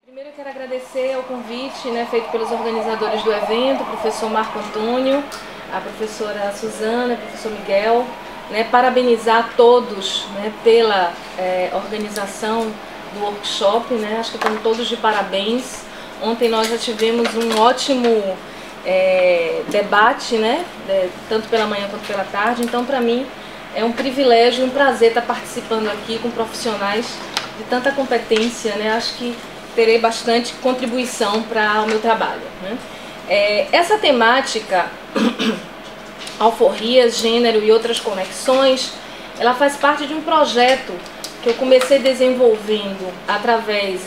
Primeiro eu quero agradecer ao convite feito pelos organizadores do evento, o professor Marco Antônio, a professora Suzana, o professor Miguel, parabenizar todos pela organização do workshop, acho que estão todos de parabéns. Ontem nós já tivemos um ótimo debate, tanto pela manhã quanto pela tarde, então para mim é um privilégio e um prazer estar participando aqui com profissionais de tanta competência, acho que terei bastante contribuição para o meu trabalho. Essa temática, alforrias, gênero e outras conexões, ela faz parte de um projeto que eu comecei desenvolvendo através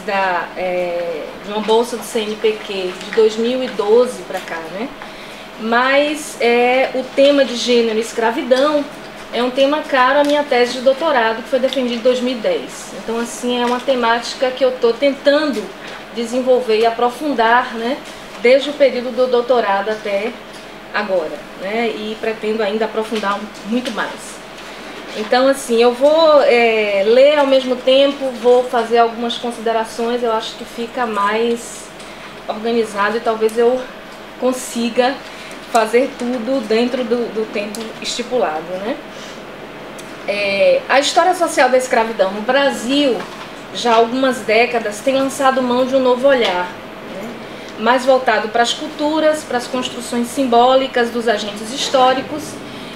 de uma bolsa do CNPq de 2012 para cá, Mas o tema de gênero e escravidão é um tema caro à minha tese de doutorado, que foi defendida em 2010. Então, assim, é uma temática que eu estou tentando desenvolver e aprofundar, desde o período do doutorado até agora, e pretendo ainda aprofundar muito mais. Então, assim, eu vou ler ao mesmo tempo, vou fazer algumas considerações, eu acho que fica mais organizado e talvez eu consiga fazer tudo dentro do tempo estipulado, A história social da escravidão no Brasil, já há algumas décadas, tem lançado mão de um novo olhar, mais voltado para as culturas, para as construções simbólicas dos agentes históricos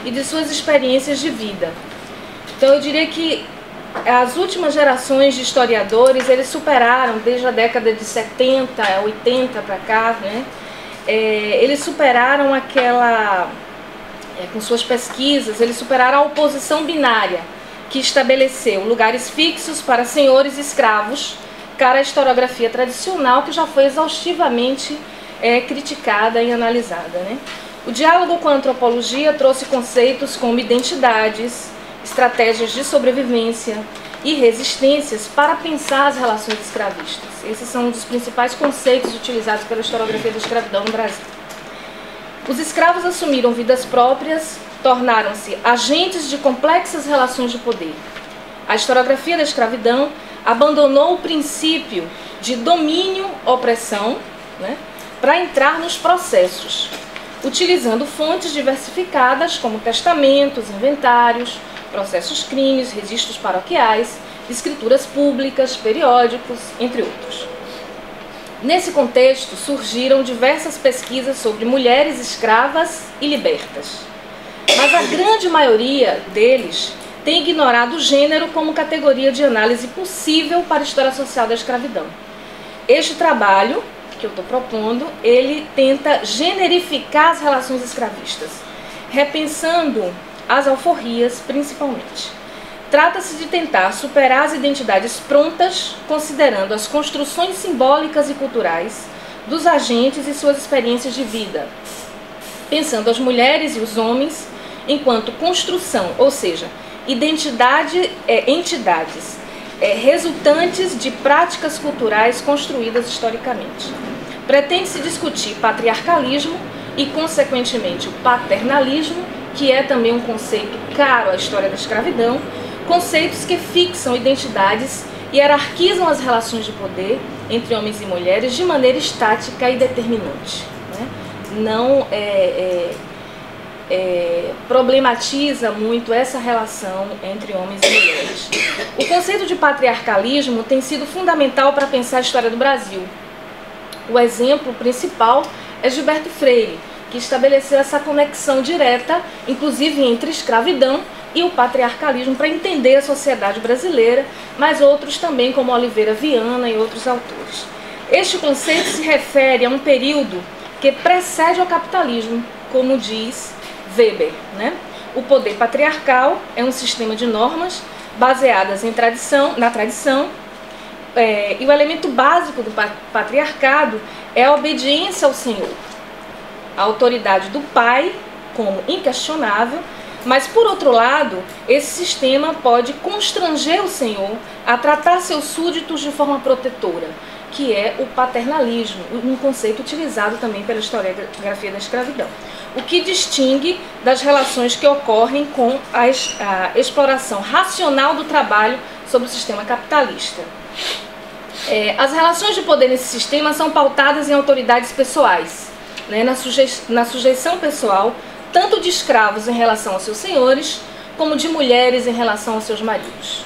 e de suas experiências de vida. Então eu diria que as últimas gerações de historiadores, eles superaram, desde a década de 70, 80 para cá, eles superaram com suas pesquisas, eles superaram a oposição binária, que estabeleceu lugares fixos para senhores e escravos, cara a historiografia tradicional, que já foi exaustivamente criticada e analisada. O diálogo com a antropologia trouxe conceitos como identidades, estratégias de sobrevivência e resistências para pensar as relações escravistas. Esses são um dos principais conceitos utilizados pela historiografia da escravidão no Brasil. Os escravos assumiram vidas próprias, tornaram-se agentes de complexas relações de poder. A historiografia da escravidão abandonou o princípio de domínio-opressão para entrar nos processos, utilizando fontes diversificadas como testamentos, inventários, processos crimes, registros paroquiais, escrituras públicas, periódicos, entre outros. Nesse contexto, surgiram diversas pesquisas sobre mulheres escravas e libertas. Mas a grande maioria deles tem ignorado o gênero como categoria de análise possível para a história social da escravidão. Este trabalho que eu estou propondo, ele tenta generificar as relações escravistas, repensando as alforrias principalmente. Trata-se de tentar superar as identidades prontas, considerando as construções simbólicas e culturais dos agentes e suas experiências de vida, pensando as mulheres e os homens enquanto construção, ou seja, entidades resultantes de práticas culturais construídas historicamente. Pretende-se discutir patriarcalismo e, consequentemente, o paternalismo, que é também um conceito caro à história da escravidão, conceitos que fixam identidades e hierarquizam as relações de poder entre homens e mulheres de maneira estática e determinante. Não problematiza muito essa relação entre homens e mulheres. O conceito de patriarcalismo tem sido fundamental para pensar a história do Brasil. O exemplo principal é Gilberto Freire, que estabeleceu essa conexão direta, inclusive entre escravidão e o patriarcalismo, para entender a sociedade brasileira, mas outros também, como Oliveira Viana e outros autores. Este conceito se refere a um período que precede ao capitalismo, como diz Weber. O poder patriarcal é um sistema de normas baseadas na tradição, e o elemento básico do patriarcado é a obediência ao senhor. A autoridade do pai como inquestionável, mas por outro lado, esse sistema pode constranger o senhor a tratar seus súditos de forma protetora, que é o paternalismo, um conceito utilizado também pela historiografia da escravidão. O que distingue das relações que ocorrem com a exploração racional do trabalho sob o sistema capitalista. As relações de poder nesse sistema são pautadas em autoridades pessoais, né, na sujeição pessoal, tanto de escravos em relação aos seus senhores, como de mulheres em relação aos seus maridos.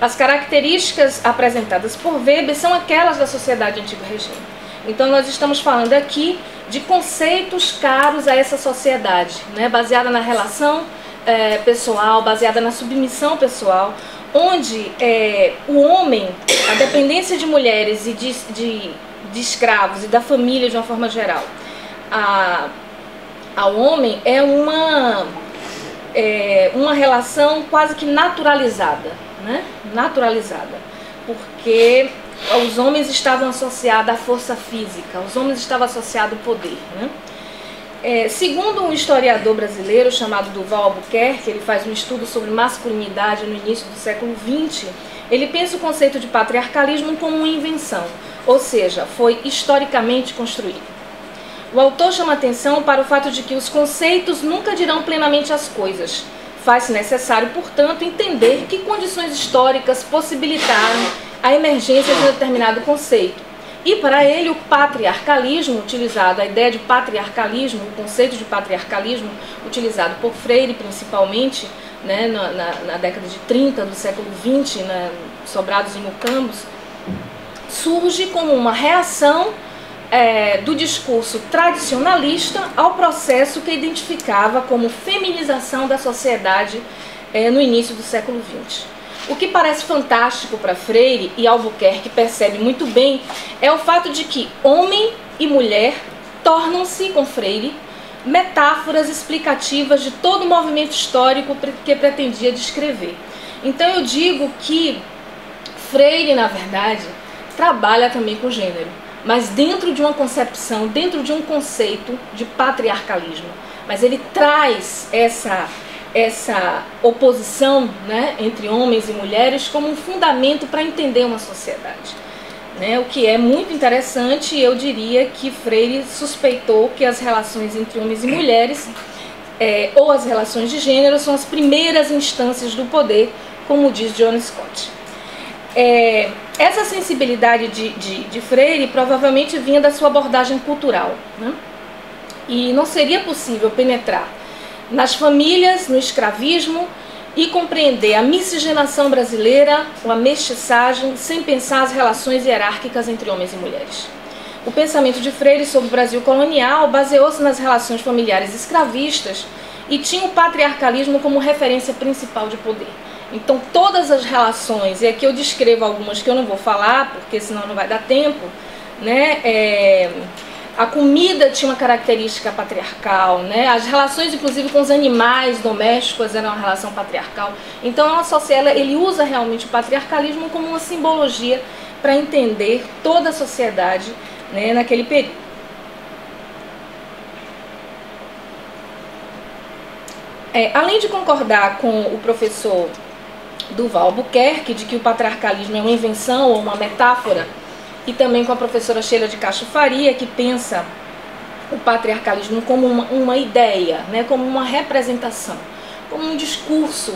As características apresentadas por Weber são aquelas da sociedade antigo regime. Então nós estamos falando aqui de conceitos caros a essa sociedade, né, baseada na relação pessoal, baseada na submissão pessoal, onde o homem, a dependência de mulheres e de escravos e da família de uma forma geral, ao homem é uma relação quase que naturalizada, né? Naturalizada, porque os homens estavam associados à força física, os homens estavam associados ao poder, né? Segundo um historiador brasileiro chamado Durval Albuquerque, ele faz um estudo sobre masculinidade no início do século XX, ele pensa o conceito de patriarcalismo como uma invenção, ou seja, foi historicamente construído. O autor chama atenção para o fato de que os conceitos nunca dirão plenamente as coisas. Faz-se necessário, portanto, entender que condições históricas possibilitaram a emergência de um determinado conceito. E para ele o patriarcalismo utilizado, a ideia de patriarcalismo, o conceito de patriarcalismo utilizado por Freire principalmente, né, na década de 30 do século XX, Sobrados e Mucambos, surge como uma reação do discurso tradicionalista ao processo que identificava como feminização da sociedade no início do século XX. O que parece fantástico para Freire, e Albuquerque percebe muito bem, é o fato de que homem e mulher tornam-se, com Freire, metáforas explicativas de todo o movimento histórico que pretendia descrever. Então eu digo que Freire, na verdade, trabalha também com gênero, mas dentro de uma concepção, dentro de um conceito de patriarcalismo. Mas ele traz essa oposição, né, entre homens e mulheres como um fundamento para entender uma sociedade, né, o que é muito interessante. Eu diria que Freire suspeitou que as relações entre homens e mulheres, ou as relações de gênero, são as primeiras instâncias do poder, como diz John Scott. Essa sensibilidade de Freire provavelmente vinha da sua abordagem cultural, né? E não seria possível penetrar nas famílias, no escravismo e compreender a miscigenação brasileira, ou a mestiçagem, sem pensar as relações hierárquicas entre homens e mulheres. O pensamento de Freire sobre o Brasil colonial baseou-se nas relações familiares escravistas e tinha o patriarcalismo como referência principal de poder. Então todas as relações, e aqui eu descrevo algumas que eu não vou falar, porque senão não vai dar tempo, né? A comida tinha uma característica patriarcal, né? As relações, inclusive, com os animais domésticos eram uma relação patriarcal. Então, ele usa realmente o patriarcalismo como uma simbologia para entender toda a sociedade, né, naquele período. Além de concordar com o professor Durval Albuquerque de que o patriarcalismo é uma invenção ou uma metáfora, e também com a professora Sheila de Castro Faria, que pensa o patriarcalismo como uma ideia, né, como uma representação, como um discurso,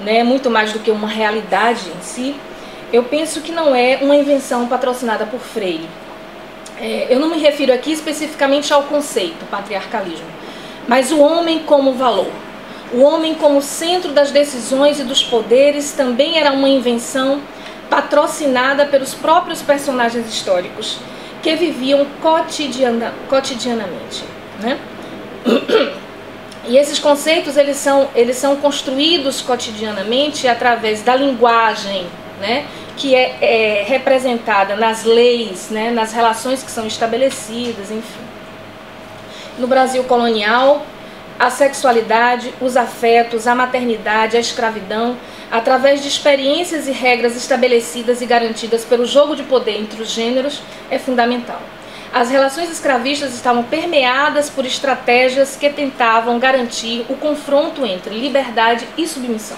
né, muito mais do que uma realidade em si. Eu penso que não é uma invenção patrocinada por Freire. Eu não me refiro aqui especificamente ao conceito patriarcalismo, mas o homem como valor. O homem como centro das decisões e dos poderes também era uma invenção patrocinada pelos próprios personagens históricos que viviam cotidianamente, né? E esses conceitos eles são construídos cotidianamente através da linguagem, né, que é representada nas leis, né, nas relações que são estabelecidas, enfim. No Brasil colonial, a sexualidade, os afetos, a maternidade, a escravidão, através de experiências e regras estabelecidas e garantidas pelo jogo de poder entre os gêneros, é fundamental. As relações escravistas estavam permeadas por estratégias que tentavam garantir o confronto entre liberdade e submissão.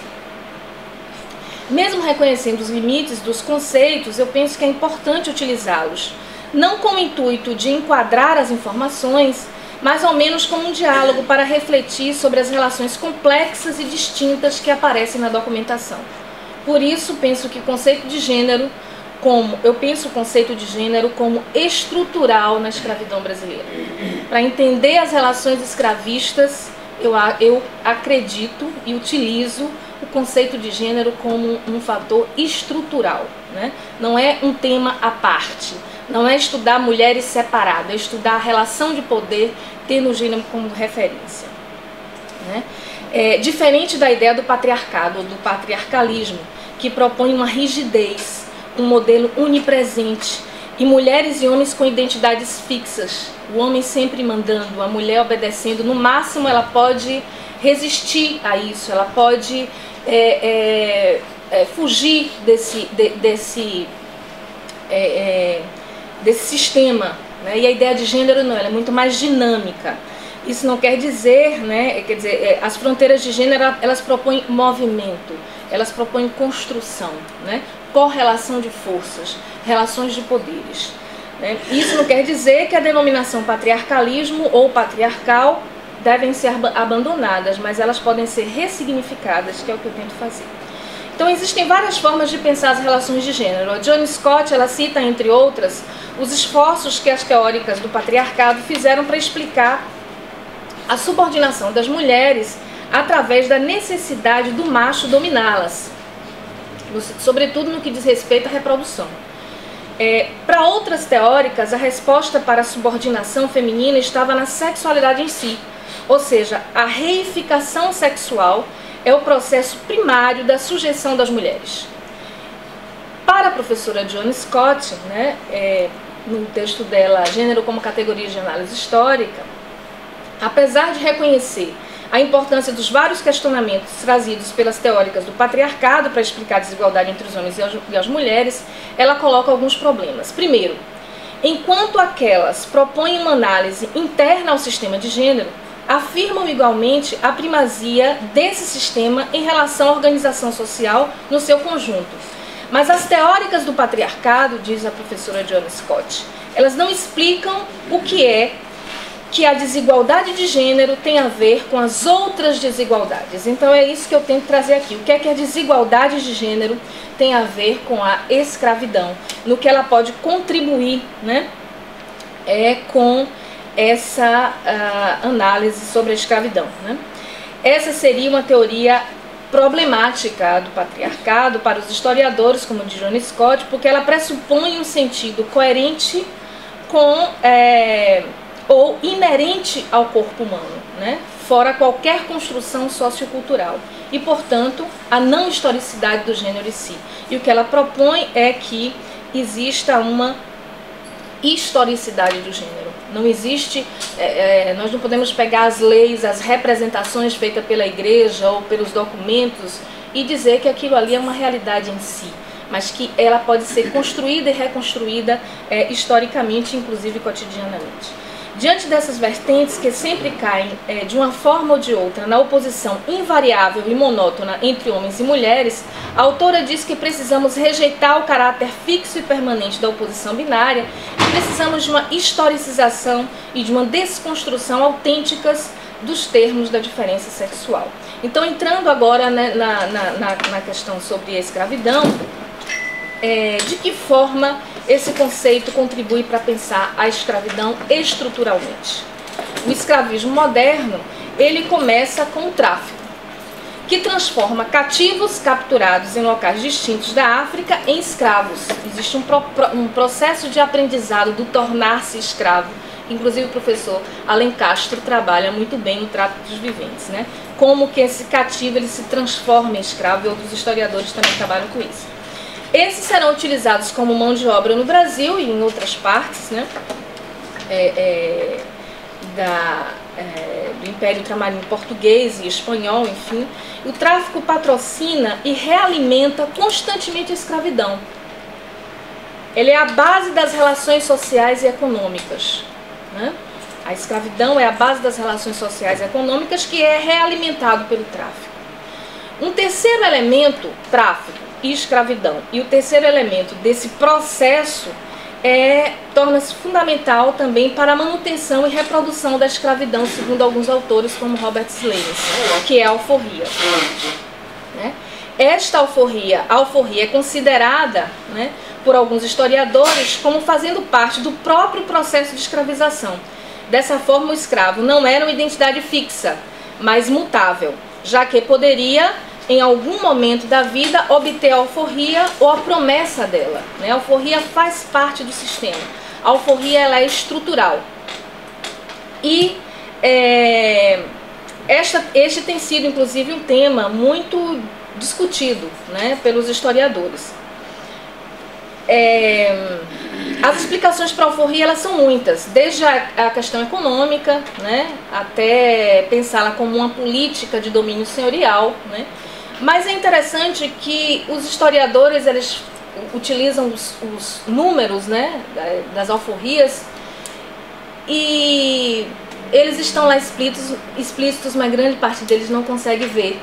Mesmo reconhecendo os limites dos conceitos, eu penso que é importante utilizá-los, não com o intuito de enquadrar as informações, mas ao menos como um diálogo para refletir sobre as relações complexas e distintas que aparecem na documentação. Por isso, penso que o conceito de gênero, eu penso o conceito de gênero como estrutural na escravidão brasileira. Para entender as relações escravistas, eu acredito e utilizo o conceito de gênero como um fator estrutural, né? Não é um tema à parte, não é estudar mulheres separadas, é estudar a relação de poder tendo o gênero como referência, né? Diferente da ideia do patriarcado, ou do patriarcalismo, que propõe uma rigidez, um modelo onipresente, e mulheres e homens com identidades fixas, o homem sempre mandando, a mulher obedecendo. No máximo ela pode resistir a isso, ela pode fugir desse sistema, né? E a ideia de gênero não, ela é muito mais dinâmica. Isso não quer dizer, né, as fronteiras de gênero, elas propõem movimento, elas propõem construção, né, correlação de forças, relações de poderes, né? Isso não quer dizer que a denominação patriarcalismo ou patriarcal devem ser abandonadas, mas elas podem ser ressignificadas, que é o que eu tento fazer. Então existem várias formas de pensar as relações de gênero. A Joan Scott, ela cita, entre outras, os esforços que as teóricas do patriarcado fizeram para explicar a subordinação das mulheres através da necessidade do macho dominá-las, sobretudo no que diz respeito à reprodução. Para outras teóricas, a resposta para a subordinação feminina estava na sexualidade em si, ou seja, a reificação sexual é o processo primário da sujeição das mulheres. Para a professora Joan Scott, né, no texto dela, Gênero como Categoria de Análise Histórica, apesar de reconhecer a importância dos vários questionamentos trazidos pelas teóricas do patriarcado para explicar a desigualdade entre os homens e as mulheres, ela coloca alguns problemas. Primeiro, enquanto aquelas propõem uma análise interna ao sistema de gênero, afirmam igualmente a primazia desse sistema em relação à organização social no seu conjunto. Mas as teóricas do patriarcado, diz a professora Joan Scott, elas não explicam o que é que a desigualdade de gênero tem a ver com as outras desigualdades. Então é isso que eu tento trazer aqui. O que é que a desigualdade de gênero tem a ver com a escravidão? No que ela pode contribuir, né, com essa análise sobre a escravidão, né? Essa seria uma teoria problemática do patriarcado para os historiadores, como de Joan Scott, porque ela pressupõe um sentido coerente com ou inerente ao corpo humano, né? Fora qualquer construção sociocultural e, portanto, a não historicidade do gênero em si. E o que ela propõe é que exista uma historicidade do gênero. Não existe, nós não podemos pegar as leis, as representações feitas pela igreja ou pelos documentos e dizer que aquilo ali é uma realidade em si, mas que ela pode ser construída e reconstruída historicamente, inclusive cotidianamente. Diante dessas vertentes que sempre caem de uma forma ou de outra na oposição invariável e monótona entre homens e mulheres, a autora diz que precisamos rejeitar o caráter fixo e permanente da oposição binária e precisamos de uma historicização e de uma desconstrução autênticas dos termos da diferença sexual. Então, entrando agora, né, na questão sobre a escravidão, de que forma esse conceito contribui para pensar a escravidão estruturalmente? O escravismo moderno, ele começa com o tráfico, que transforma cativos capturados em locais distintos da África em escravos. Existe um processo de aprendizado do tornar-se escravo. Inclusive o professor Alen Castro trabalha muito bem no Tráfico dos Viventes, né? Como que esse cativo ele se transforma em escravo, e outros historiadores também trabalham com isso. Esses serão utilizados como mão de obra no Brasil e em outras partes, né, do Império Ultramarino português e espanhol, enfim. O tráfico patrocina e realimenta constantemente a escravidão. Ele é a base das relações sociais e econômicas, né? A escravidão é a base das relações sociais e econômicas que é realimentado pelo tráfico. Um terceiro elemento, tráfico e escravidão, e o terceiro elemento desse processo torna-se fundamental também para a manutenção e reprodução da escravidão, segundo alguns autores como Robert Slanes, que é a alforria, né? Esta alforria, a alforria é considerada, né, por alguns historiadores como fazendo parte do próprio processo de escravização. Dessa forma, o escravo não era uma identidade fixa, mas mutável, já que poderia, em algum momento da vida, obter a alforria ou a promessa dela, né? A alforria faz parte do sistema. A alforria, ela é estrutural. E este tem sido, inclusive, um tema muito discutido, né, pelos historiadores. As explicações para a alforria, elas são muitas, desde a questão econômica, né, até pensá-la como uma política de domínio senhorial, né. Mas é interessante que os historiadores, eles utilizam os números, né, das alforrias, e eles estão lá explícitos, mas grande parte deles não consegue ver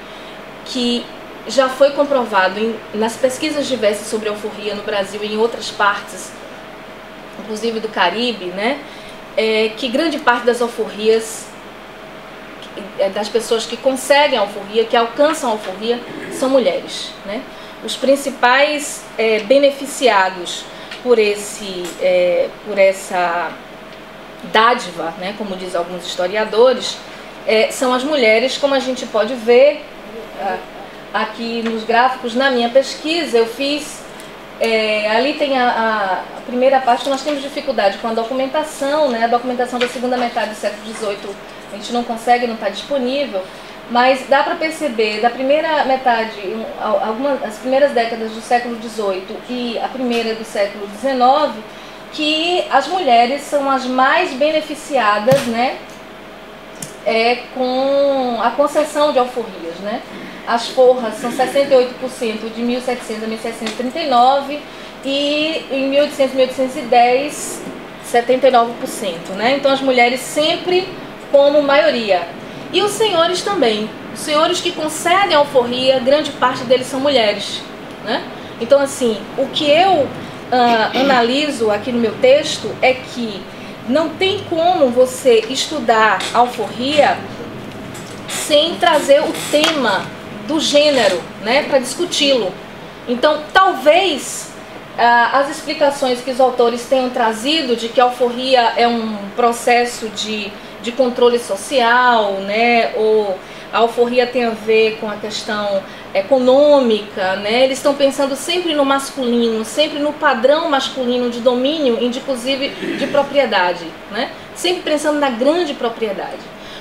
que já foi comprovado nas pesquisas diversas sobre alforria no Brasil e em outras partes, inclusive do Caribe, né, que grande parte das alforrias, das pessoas que conseguem a alforria, que alcançam a alforria, são mulheres, né? Os principais beneficiados por essa dádiva, né, como diz alguns historiadores, são as mulheres, como a gente pode ver aqui nos gráficos. Na minha pesquisa eu fiz, ali tem a primeira parte que nós temos dificuldade com a documentação, né, a documentação da segunda metade do século XVIII a gente não consegue, não está disponível, mas dá para perceber da primeira metade, as primeiras décadas do século XVIII e a primeira do século XIX, que as mulheres são as mais beneficiadas, né, com a concessão de alforrias, né? As forras são 68% de 1700 a 1739 e em 1800 1810, 79%, né? Então as mulheres sempre como maioria. E os senhores também. Os senhores que concedem alforria, grande parte deles são mulheres, né? Então, assim, o que eu analiso aqui no meu texto é que não tem como você estudar alforria sem trazer o tema do gênero, né, para discuti-lo. Então, talvez as explicações que os autores tenham trazido de que a alforria é um processo de controle social, né, ou a alforria tem a ver com a questão econômica, né, eles estão pensando sempre no masculino, sempre no padrão masculino de domínio, inclusive de propriedade, né, sempre pensando na grande propriedade.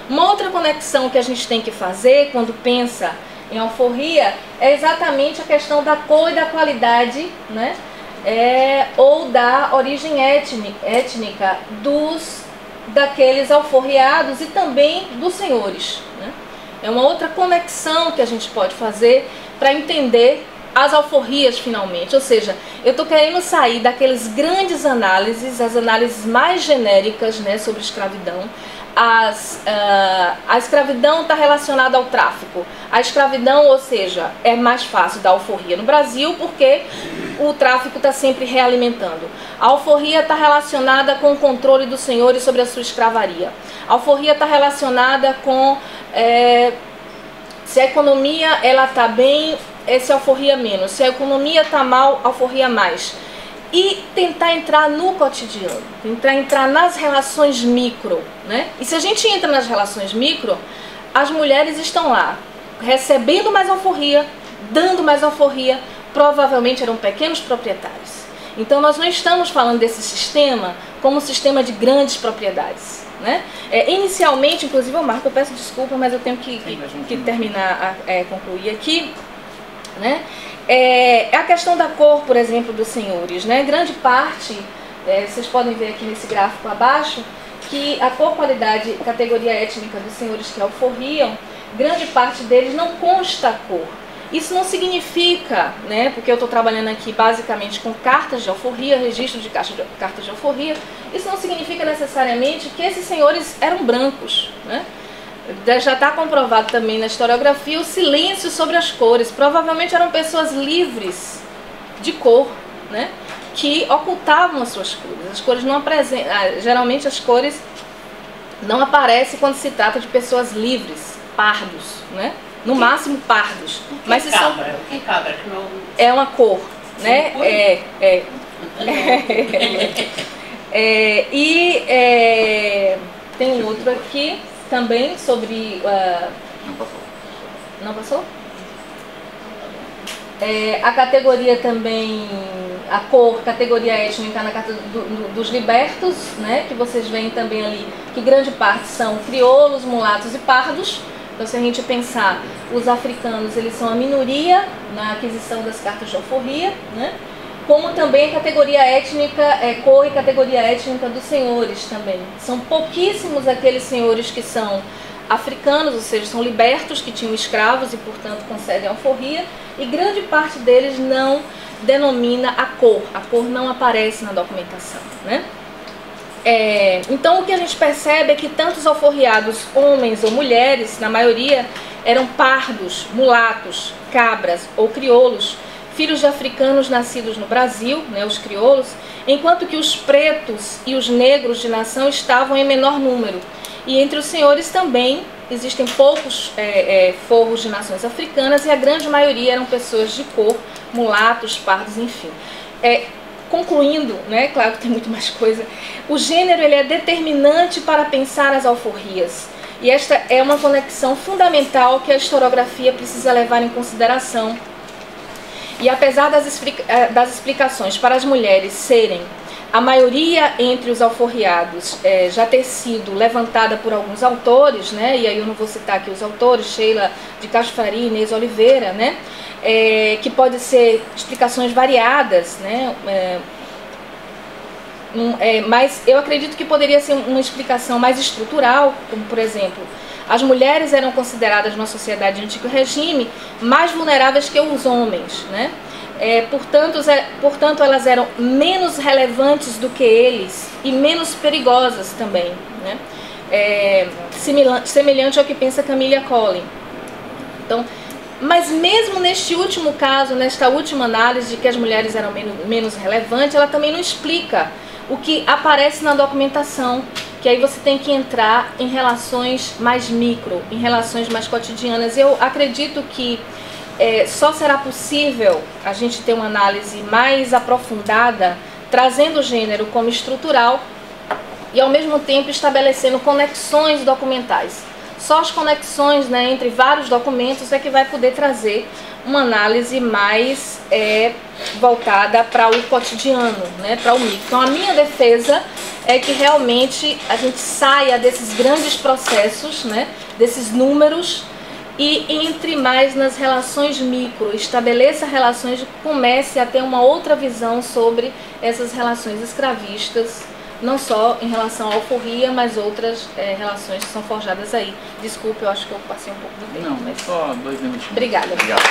Uma outra conexão que a gente tem que fazer quando pensa em alforria é exatamente a questão da cor e da qualidade, né, ou da origem étnica daqueles alforriados e também dos senhores, né? É uma outra conexão que a gente pode fazer para entender as alforrias finalmente. Ou seja, eu estou querendo sair daqueles grandes análises, as análises mais genéricas, né, sobre escravidão. A escravidão está relacionada ao tráfico. A escravidão, ou seja, é mais fácil da alforria no Brasil porque o tráfico está sempre realimentando. A alforria está relacionada com o controle dos senhores sobre a sua escravaria. A alforria está relacionada com se a economia está bem, se a alforria menos. Se a economia está mal, a alforria mais. E tentar entrar no cotidiano, tentar entrar nas relações micro, né? E se a gente entra nas relações micro, as mulheres estão lá, recebendo mais alforria, dando mais alforria, provavelmente eram pequenos proprietários. Então nós não estamos falando desse sistema como um sistema de grandes propriedades, né? Inicialmente, inclusive, Marco, eu peço desculpa, mas eu tenho que terminar, concluir aqui, né? A questão da cor, por exemplo, dos senhores, né? Grande parte, vocês podem ver aqui nesse gráfico abaixo, que a cor, qualidade, categoria étnica dos senhores que alforriam, grande parte deles não consta a cor. Isso não significa, né, porque eu estou trabalhando aqui basicamente com cartas de alforria, registro de cartas de alforria, isso não significa necessariamente que esses senhores eram brancos, né? Já está comprovado também na historiografia o silêncio sobre as cores. Provavelmente eram pessoas livres de cor, né, que ocultavam as suas cores. As cores não apresentam, geralmente as cores não aparecem quando se trata de pessoas livres, pardos, né, no máximo pardos. Mas se cabra? O que cabra? É uma cor, né? Tem um outro aqui também sobre... Não passou. Não passou? A categoria também, a cor, categoria étnica na carta dos libertos, né, que vocês veem também ali, que grande parte são crioulos, mulatos e pardos. Então, se a gente pensar, os africanos, eles são a minoria na aquisição das cartas de alforria, né, como também a categoria étnica, cor e categoria étnica dos senhores também. São pouquíssimos aqueles senhores que são africanos, ou seja, são libertos, que tinham escravos e, portanto, concedem alforria, e grande parte deles não denomina a cor não aparece na documentação, né? Então, o que a gente percebe é que tanto os alforriados, homens ou mulheres, na maioria, eram pardos, mulatos, cabras ou crioulos, filhos de africanos nascidos no Brasil, né, os crioulos, enquanto que os pretos e os negros de nação estavam em menor número. E entre os senhores também existem poucos forros de nações africanas e a grande maioria eram pessoas de cor, mulatos, pardos, enfim. Concluindo, né, claro que tem muito mais coisa, o gênero ele é determinante para pensar as alforrias. E esta é uma conexão fundamental que a historiografia precisa levar em consideração. E apesar das explicações para as mulheres serem a maioria entre os alforriados já ter sido levantada por alguns autores, né, e aí eu não vou citar aqui os autores, Sheila de Castro Faria, Inês Oliveira, né, que pode ser explicações variadas, né, mas eu acredito que poderia ser uma explicação mais estrutural, como por exemplo, as mulheres eram consideradas na sociedade de antigo regime mais vulneráveis que os homens, né? Portanto, elas eram menos relevantes do que eles e menos perigosas também, né? Semelhante ao que pensa Camilla Collin. Então, mas mesmo neste último caso, nesta última análise de que as mulheres eram menos relevantes, ela também não explica o que aparece na documentação, que aí você tem que entrar em relações mais micro, em relações mais cotidianas. Eu acredito que só será possível a gente ter uma análise mais aprofundada, trazendo o gênero como estrutural e ao mesmo tempo estabelecendo conexões documentais. Só as conexões, né, entre vários documentos é que vai poder trazer uma análise mais voltada para o cotidiano, né, para o mito. Então a minha defesa é que realmente a gente saia desses grandes processos, né, desses números, e entre mais nas relações micro, estabeleça relações e comece a ter uma outra visão sobre essas relações escravistas, não só em relação à alforria, mas outras relações que são forjadas aí. Desculpe, eu acho que eu passei um pouco do tempo. Não, mas só 2 minutinhos. Obrigada. Obrigado.